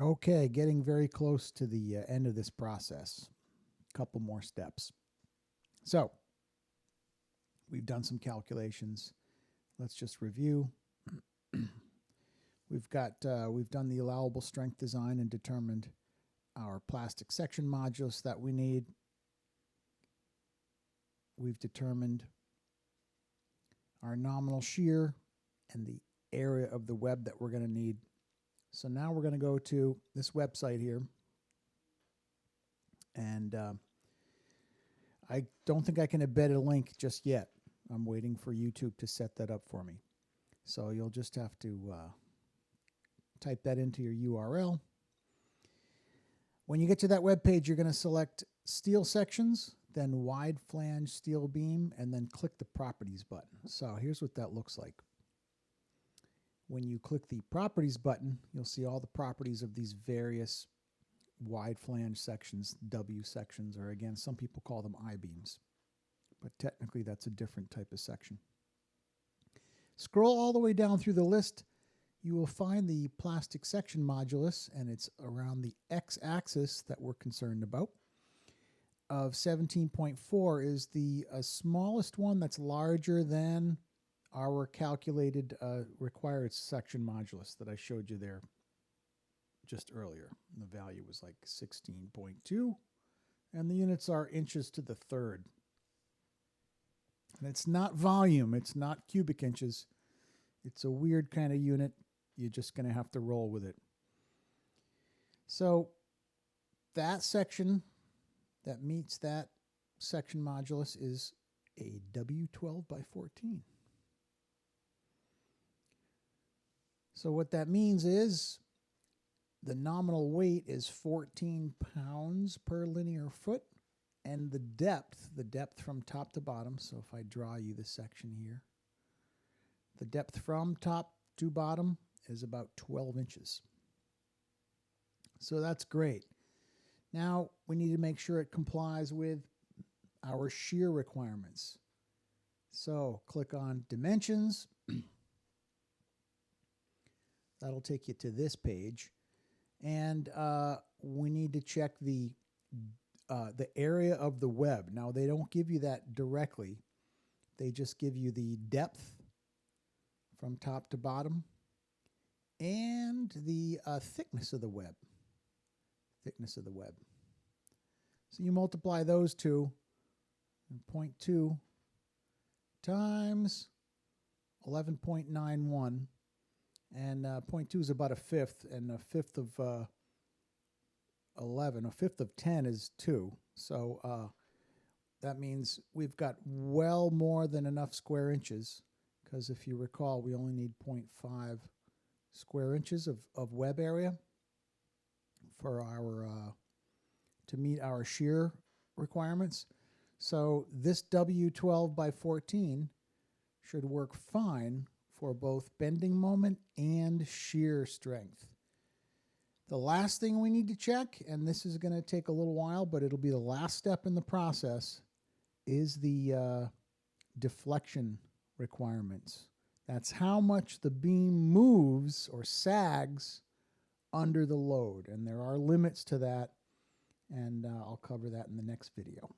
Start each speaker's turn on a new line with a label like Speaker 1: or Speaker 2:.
Speaker 1: Okay, getting very close to the end of this process. Couple more steps. So, we've done some calculations. Let's just review. We've done the allowable strength design and determined our plastic section modulus that we need. We've determined our nominal shear and the area of the web that we're going to need. So now we're going to go to this website here. And I don't think I can embed a link just yet. I'm waiting for YouTube to set that up for me. So you'll just have to type that into your URL. When you get to that web page, you're going to select steel sections, then wide flange steel beam, and then click the properties button. So here's what that looks like. When you click the properties button, you'll see all the properties of these various wide flange sections, W sections, or again, some people call them I-beams. But technically that's a different type of section. Scroll all the way down through the list. You will find the plastic section modulus, and it's around the x-axis that we're concerned about. Of 17.4 is the smallest one that's larger than our calculated required section modulus that I showed you there just earlier. The value was like 16.2, and the units are inches to the third. And it's not volume, it's not cubic inches. It's a weird kind of unit. You're just going to have to roll with it. So that section that meets that section modulus is a W12 by 14. So what that means is the nominal weight is 14 pounds per linear foot, and the depth from top to bottom, so if I draw you the section here, the depth from top to bottom is about 12 inches. So that's great. Now we need to make sure it complies with our shear requirements. So click on dimensions. That'll take you to this page. And we need to check the area of the web. Now they don't give you that directly. They just give you the depth from top to bottom and the thickness of the web. So you multiply those two, 0.2 times 11.91, and 0.2 is about a fifth, and a fifth of 11, a fifth of 10 is 2. So that means we've got well more than enough square inches, because if you recall, we only need 0.5 square inches of web area for our to meet our shear requirements. So this W12 by 14 should work fine for both bending moment and shear strength. The last thing we need to check, and this is going to take a little while, but it'll be the last step in the process, is the deflection requirements. That's how much the beam moves or sags under the load, and there are limits to that, and I'll cover that in the next video.